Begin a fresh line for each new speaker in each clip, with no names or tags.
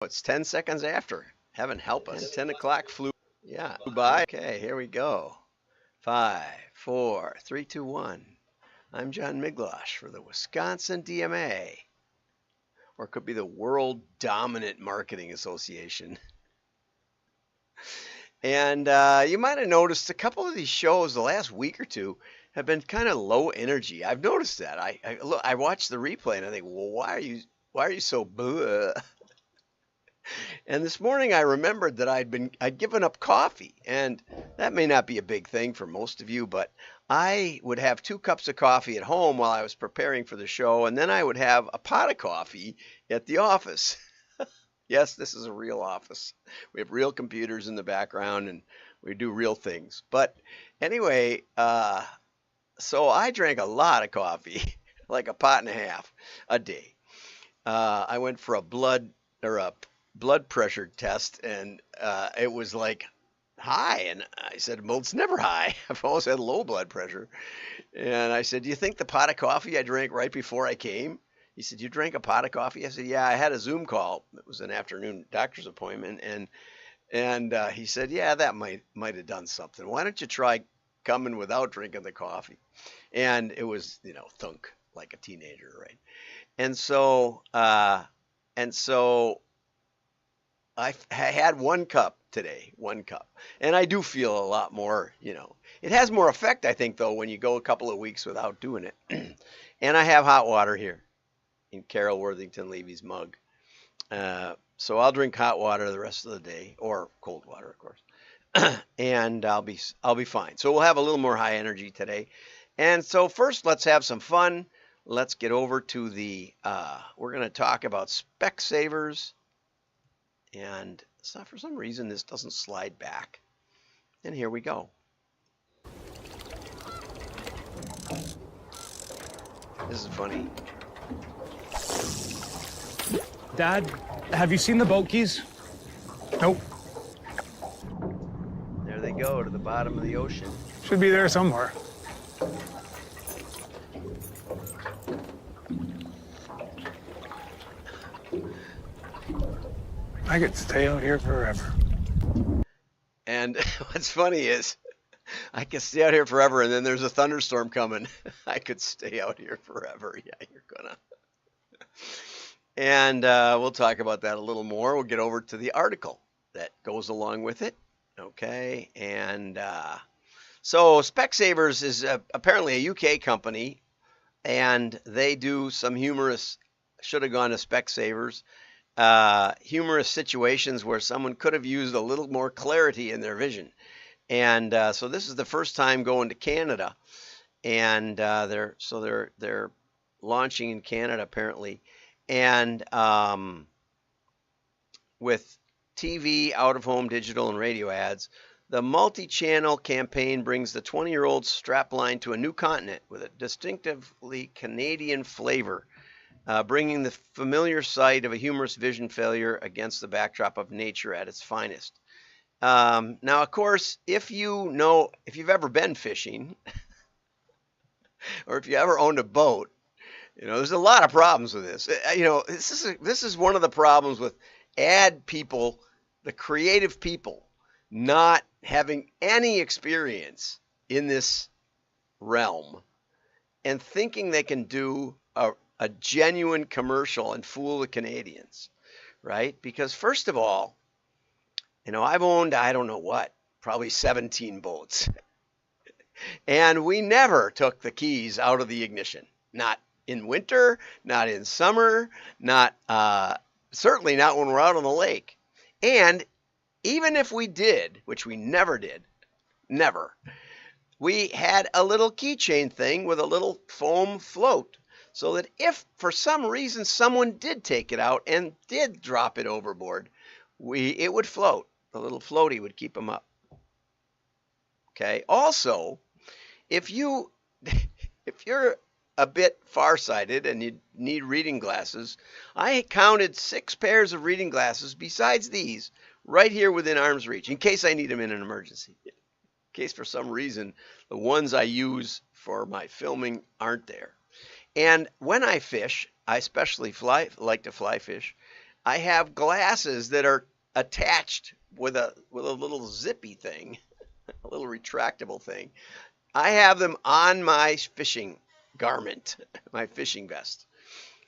It's 10 seconds after. Heaven help us. 10 o'clock flew. Yeah, by. Okay, here we go. 5, 4, 3, 2, 1. I'm John Miglosh for the Wisconsin DMA, or it could be the World Dominant Marketing Association. And you might have noticed a couple of these shows the last week or two have been kind of low energy. I've noticed that. I watch the replay and I think, well, why are you so bleh? And this morning I remembered that I'd given up coffee, and that may not be a big thing for most of you, but I would have 2 cups of coffee at home while I was preparing for the show, and then I would have a pot of coffee at the office. Yes, this is a real office. We have real computers in the background, and we do real things. But anyway, so I drank a lot of coffee, like a pot and a half a day. I went for a blood pressure test, and it was like high, and I said, well, it's never high. I've always had low blood pressure. And I said, do you think the pot of coffee I drank right before I came? He said, you drank a pot of coffee? I said, yeah, I had a Zoom call. It was an afternoon doctor's appointment, and he said, yeah, that might have done something. Why don't you try coming without drinking the coffee? And it was, thunk, like a teenager, right? And so I had 1 cup today, 1 cup. And I do feel a lot more, It has more effect, I think, though, when you go a couple of weeks without doing it. And I have hot water here in Carol Worthington Levy's mug. So I'll drink hot water the rest of the day, or cold water, of course. And I'll be fine. So we'll have a little more high energy today. And so first, let's have some fun. Let's get over to we're going to talk about Specsavers. And so for some reason, this doesn't slide back. And here we go. This is funny.
Dad, have you seen the boat keys?
Nope.
There they go, to the bottom of the ocean.
Should be there somewhere. I could stay out here forever.
And what's funny is, I could stay out here forever, and then there's a thunderstorm coming. I could stay out here forever. Yeah, you're gonna. And we'll talk about that a little more. We'll get over to the article that goes along with it. Okay, and so Specsavers is apparently a UK company, and they do some humorous, should have gone to Specsavers, humorous situations where someone could have used a little more clarity in their vision. And so this is the first time going to Canada, and they're launching in Canada apparently, and with TV, out-of-home, digital, and radio ads. The multi-channel campaign brings the 20-year-old strapline to a new continent with a distinctively Canadian flavor, bringing the familiar sight of a humorous vision failure against the backdrop of nature at its finest. Now, of course, if you've ever been fishing, or if you ever owned a boat, there's a lot of problems with this. This is one of the problems with ad people, the creative people, not having any experience in this realm and thinking they can do a genuine commercial and fool the Canadians, right? Because first of all, I've owned, I don't know what, probably 17 boats. And we never took the keys out of the ignition. Not in winter, not in summer, certainly not when we're out on the lake. And even if we did, which we never did, we had a little keychain thing with a little foam float, so that if for some reason someone did take it out and did drop it overboard, it would float. The little floaty would keep them up. Okay. Also, if you're a bit farsighted and you need reading glasses, I counted 6 pairs of reading glasses besides these right here within arm's reach in case I need them in an emergency. In case for some reason the ones I use for my filming aren't there. And when I fish, I especially like to fly fish, I have glasses that are attached with a little zippy thing, a little retractable thing. I have them on my fishing garment, my fishing vest.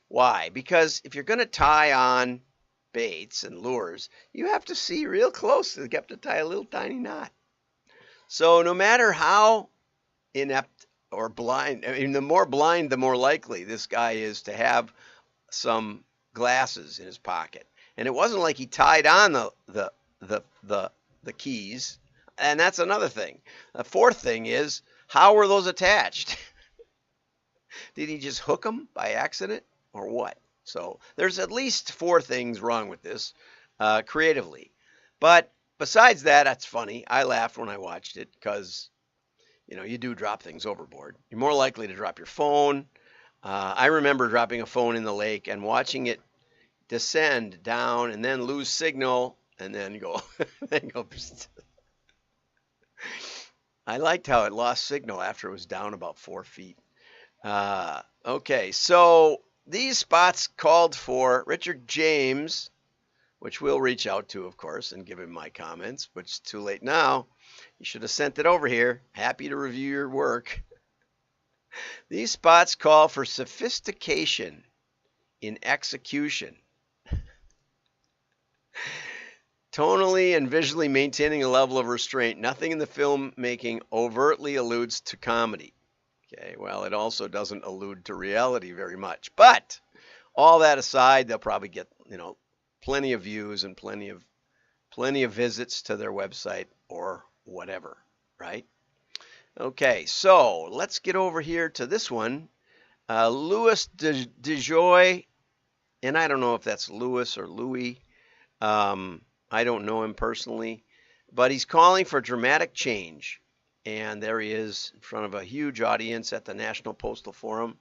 Why? Because if you're going to tie on baits and lures, you have to see real close. You have to tie a little tiny knot. So no matter how inept or blind, I mean, the more blind, the more likely this guy is to have some glasses in his pocket. And it wasn't like he tied on the keys. And that's another thing. The fourth thing is, how were those attached? Did he just hook them by accident or what? So there's at least 4 things wrong with this creatively. But besides that, that's funny. I laughed when I watched it because, you do drop things overboard. You're more likely to drop your phone. I remember dropping a phone in the lake and watching it descend down and then lose signal and then go. I liked how it lost signal after it was down about 4 feet. Okay, so these spots called for Richard James, which we'll reach out to, of course, and give him my comments, but it's too late now. You should have sent it over here. Happy to review your work. These spots call for sophistication in execution. Tonally and visually maintaining a level of restraint. Nothing in the filmmaking overtly alludes to comedy. Okay, well, it also doesn't allude to reality very much. But all that aside, they'll probably get, plenty of views and plenty of visits to their website or whatever, right? Okay, so let's get over here to this one. Louis DeJoy, and I don't know if that's Louis or Louis. I don't know him personally, but he's calling for dramatic change. And there he is in front of a huge audience at the National Postal Forum.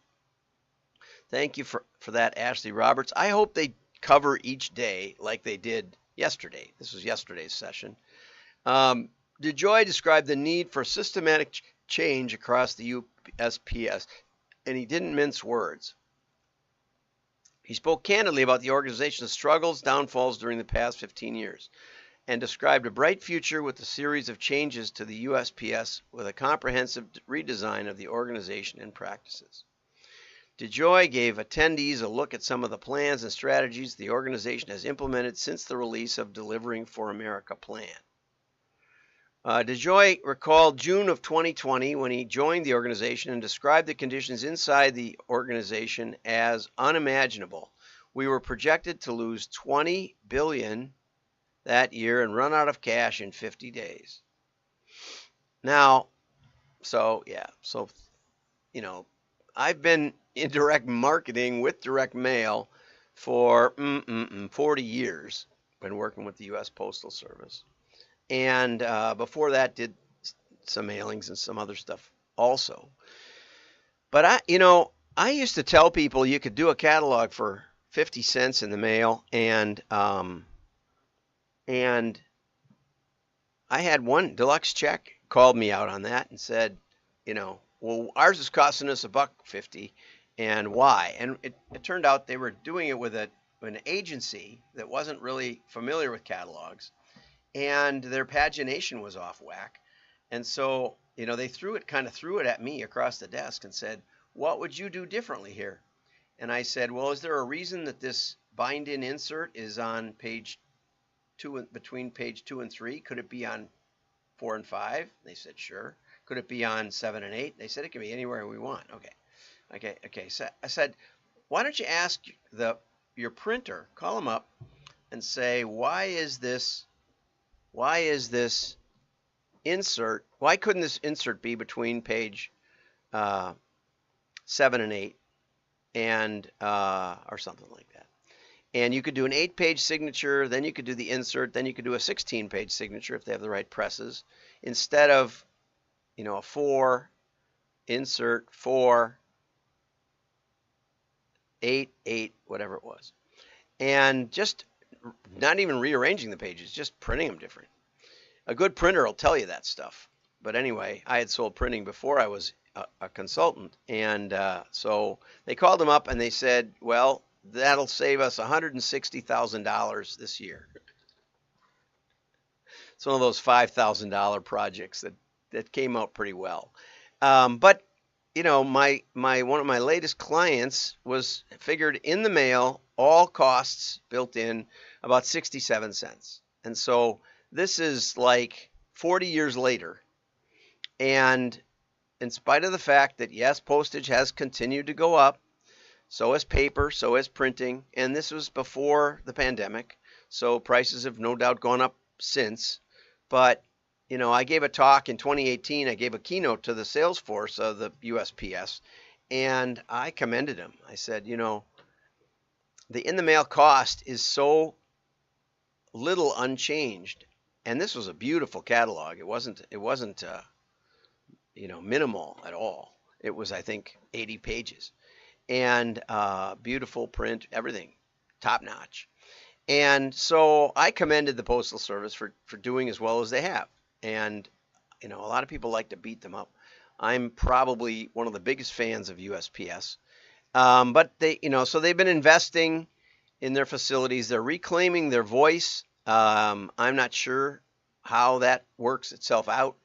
Thank you for that, Ashley Roberts. I hope they cover each day like they did yesterday. This was yesterday's session. DeJoy described the need for systematic change across the USPS, and he didn't mince words. He spoke candidly about the organization's struggles, downfalls during the past 15 years, and described a bright future with a series of changes to the USPS with a comprehensive redesign of the organization and practices. DeJoy gave attendees a look at some of the plans and strategies the organization has implemented since the release of Delivering for America plan. DeJoy recalled June of 2020 when he joined the organization and described the conditions inside the organization as unimaginable. We were projected to lose $20 billion that year and run out of cash in 50 days. Now, I've been in direct marketing with direct mail for 40 years. Been working with the U.S. Postal Service. And before that, did some mailings and some other stuff also. But I used to tell people you could do a catalog for 50 cents in the mail, and I had one deluxe check called me out on that and said, well, ours is costing us $1.50, and why? And it turned out they were doing it with an agency that wasn't really familiar with catalogs, and their pagination was off whack. And so, they threw it at me across the desk and said, what would you do differently here? And I said, well, is there a reason that this bind-in insert is on page 2, between page 2 and 3? Could it be on 4 and 5? They said, sure. Could it be on 7 and 8? They said, it can be anywhere we want. Okay. So I said, why don't you ask your printer, call them up and say, why is this insert, why couldn't this insert be between page 7 and 8 and or something like that? And you could do an 8-page signature, then you could do the insert, then you could do a 16-page signature if they have the right presses, instead of a 4 insert 4 8 whatever it was, and just not even rearranging the pages, just printing them different. A good printer will tell you that stuff. But anyway, I had sold printing before I was a consultant, and so they called them up and they said, well, that'll save us $160,000 this year. It's one of those $5,000 projects that came out pretty well. But you know, my one of my latest clients was figured in the mail, all costs built in, about 67 cents. And so this is like 40 years later. And in spite of the fact that, yes, postage has continued to go up, so has paper, so has printing, and this was before the pandemic, so prices have no doubt gone up since. But, you know, I gave a talk in 2018. I gave a keynote to the sales force of the USPS, and I commended him. I said, you know, the in-the-mail cost is so little unchanged, and this was a beautiful catalog. It wasn't you know, minimal at all. It was, I think, 80 pages, and beautiful print, everything, top notch. And so I commended the Postal Service for doing as well as they have. And, you know, a lot of people like to beat them up. I'm probably one of the biggest fans of USPS. But they, you know, so they've been investing in their facilities. They're reclaiming their voice. I'm not sure how that works itself out.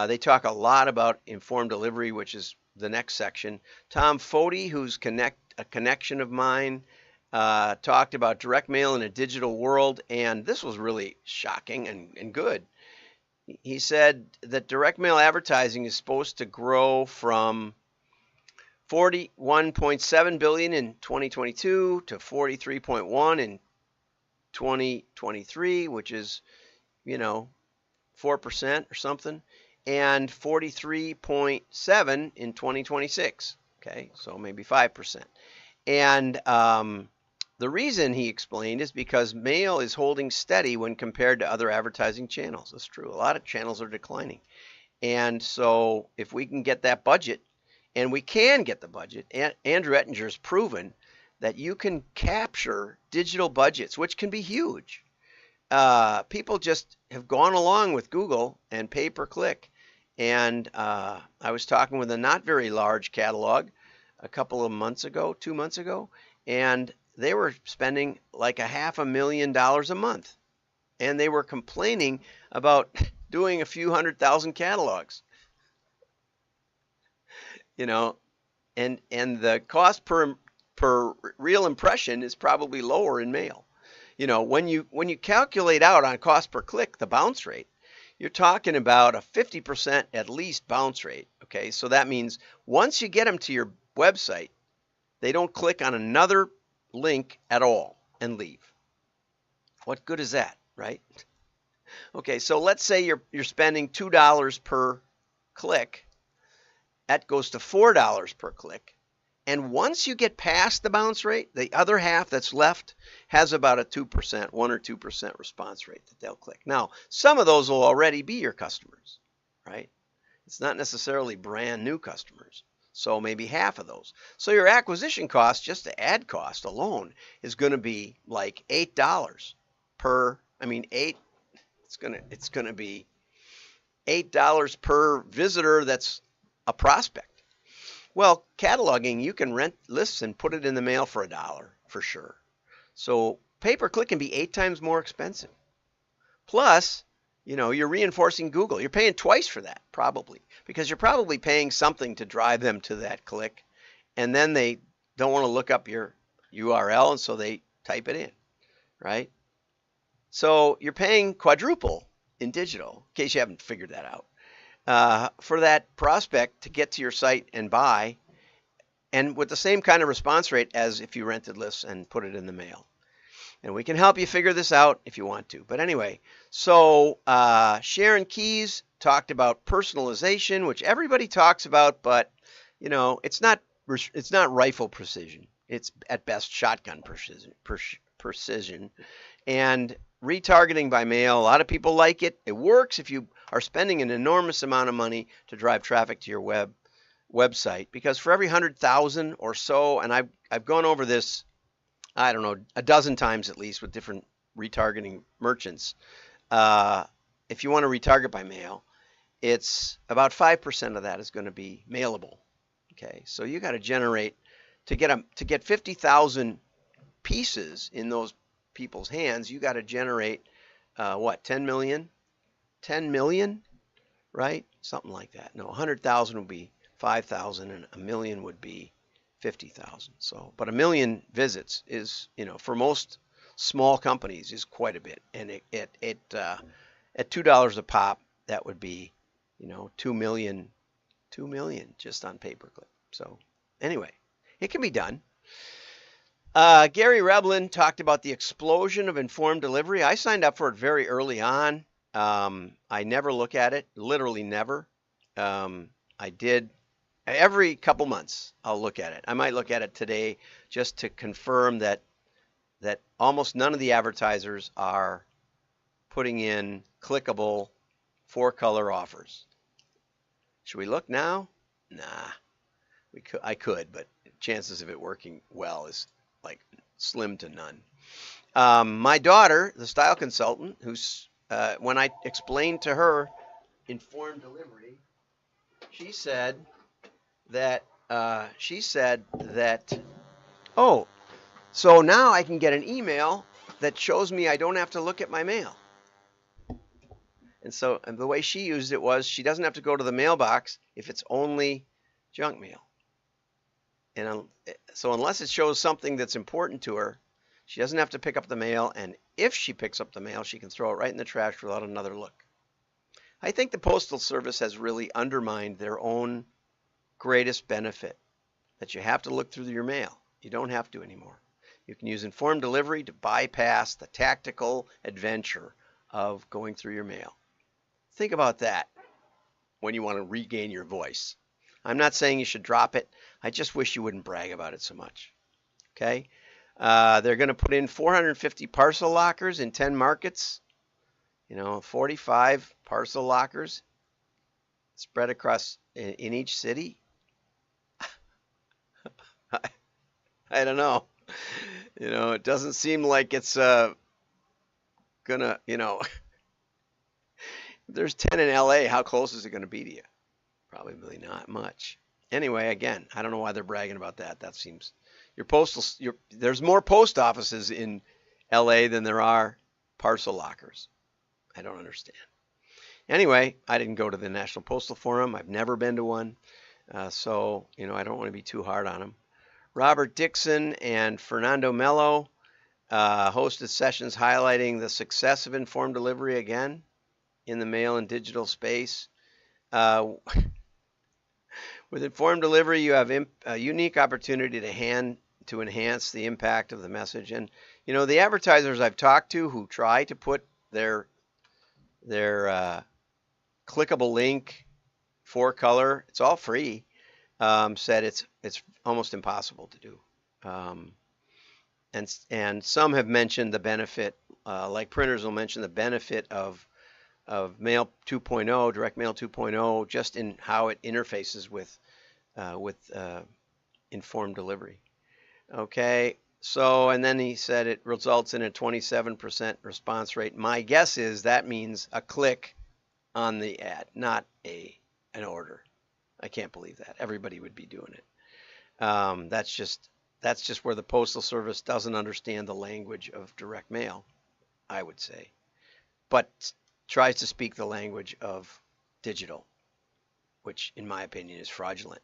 They talk a lot about informed delivery, which is the next section. Tom Foti, who's a connection of mine, talked about direct mail in a digital world, and this was really shocking and good. He said that direct mail advertising is supposed to grow from 41.7 billion in 2022 to 43.1 in 2023, which is, you know, 4% or something, and 43.7 in 2026. Okay, so maybe 5%. And the reason, he explained, is because mail is holding steady when compared to other advertising channels. That's true. A lot of channels are declining. And so if we can get that budget, and we can get the budget, Andrew Ettinger's proven that you can capture digital budgets, which can be huge. People just have gone along with Google and pay-per-click. And I was talking with a not very large catalog a couple of months ago, 2 months ago, and they were spending like $500,000 a month. And they were complaining about doing a few 100,000 catalogs. You know, and the cost per real impression is probably lower in mail. You know, when you calculate out on cost per click the bounce rate, you're talking about a 50% at least bounce rate. Okay, so that means once you get them to your website, they don't click on another link at all and leave. What good is that, right? Okay, so let's say you're spending $2 per click. That goes to $4 per click. And once you get past the bounce rate, the other half that's left has about a 2%, 1 or 2% response rate that they'll click. Now, some of those will already be your customers, right? It's not necessarily brand new customers. So maybe half of those. So your acquisition cost, just the ad cost alone, is going to be like $8 per, it's going to be $8 per visitor that's a prospect. Well, cataloging, you can rent lists and put it in the mail for $1 for sure. So pay-per-click can be 8 times more expensive. Plus, you know, you're reinforcing Google. You're paying twice for that, probably, because you're probably paying something to drive them to that click, and then they don't want to look up your URL, and so they type it in, right? So you're paying quadruple in digital, in case you haven't figured that out, for that prospect to get to your site and buy, and with the same kind of response rate as if you rented lists and put it in the mail. And we can help you figure this out if you want to. But anyway, so Sharon Keyes talked about personalization, which everybody talks about, but you know, it's not rifle precision. It's at best shotgun precision. And retargeting by mail, a lot of people like it. It works if you are spending an enormous amount of money to drive traffic to your website, because for every 100,000 or so, and I've gone over this, I don't know, a dozen times at least with different retargeting merchants. If you want to retarget by mail, it's about 5% of that is going to be mailable. Okay, so you got to generate to get 50,000 pieces in those people's hands, you got to generate what, 10 million? 10 million, right? Something like that. No, 100,000 would be 5,000 and a million would be 50,000. So, but a million visits is, for most small companies is quite a bit. And at $2 a pop, that would be, 2 million just on pay-per-click. So anyway, it can be done. Gary Reblin talked about the explosion of informed delivery. I signed up for it very early on. I never look at it, literally never. I did every couple months. I'll look at it. I might look at it today just to confirm that almost none of the advertisers are putting in clickable 4-color offers. Should we look now? Nah, I could, but chances of it working well is like slim to none. My daughter, the style consultant, who's when I explained to her informed delivery, she said that oh, so now I can get an email that shows me I don't have to look at my mail. And so the way she used it was she doesn't have to go to the mailbox if it's only junk mail. And so unless it shows something that's important to her, she doesn't have to pick up the mail. And if she picks up the mail, she can throw it right in the trash without another look. I think the Postal Service has really undermined their own greatest benefit, that you have to look through your mail. You don't have to anymore. You can use informed delivery to bypass the tactical adventure of going through your mail. Think about that when you want to regain your voice. I'm not saying you should drop it. I just wish you wouldn't brag about it so much. Okay? They're going to put in 450 parcel lockers in 10 markets. 45 parcel lockers spread across in each city. I don't know. It doesn't seem like it's gonna, there's 10 in LA. How close is it going to be to you? Probably not much. Anyway, again, I don't know why they're bragging about that. That seems there's more post offices in LA than there are parcel lockers. I don't understand. Anyway, I didn't go to the National Postal Forum. I've never been to one. So, I don't want to be too hard on them. Robert Dixon and Fernando Mello hosted sessions highlighting the success of informed delivery again in the mail and digital space. With informed delivery, you have a unique opportunity to enhance the impact of the message. And, the advertisers I've talked to who try to put their clickable link 4-color, it's all free, said it's almost impossible to do. And some have mentioned the benefit, like printers will mention the benefit of Mail 2.0, Direct Mail 2.0, just in how it interfaces with informed delivery. Okay, so, and then he said it results in a 27% response rate. My guess is that means a click on the ad, not an order. I can't believe that. Everybody would be doing it. That's just where the Postal Service doesn't understand the language of direct mail, I would say, but tries to speak the language of digital, which in my opinion is fraudulent.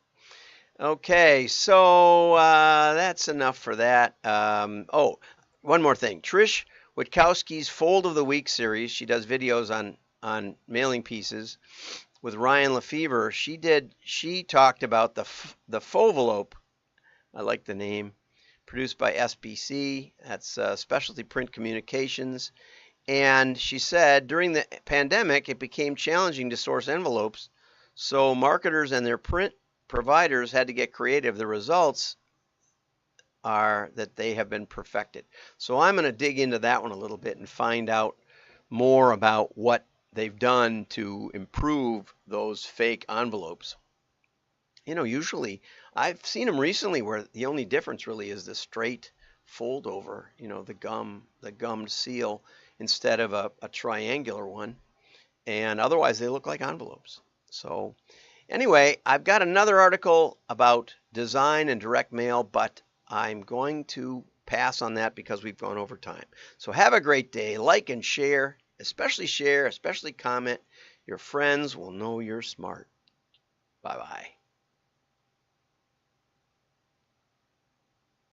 Okay, so that's enough for that. One more thing. Trish Witkowski's Fold of the Week series, she does videos on mailing pieces with Ryan Lefevre. She talked about the Fovelope, I like the name, produced by SBC. That's Specialty Print Communications. And she said during the pandemic, it became challenging to source envelopes, so marketers and their print providers had to get creative. The results are that they have been perfected. So I'm going to dig into that one a little bit and find out more about what they've done to improve those fake envelopes. Usually I've seen them recently where the only difference really is the straight fold over, the gummed seal instead of a triangular one. And otherwise they look like envelopes. So anyway, I've got another article about design and direct mail, but I'm going to pass on that because we've gone over time. So have a great day. Like and share, especially comment. Your friends will know you're smart. Bye-bye.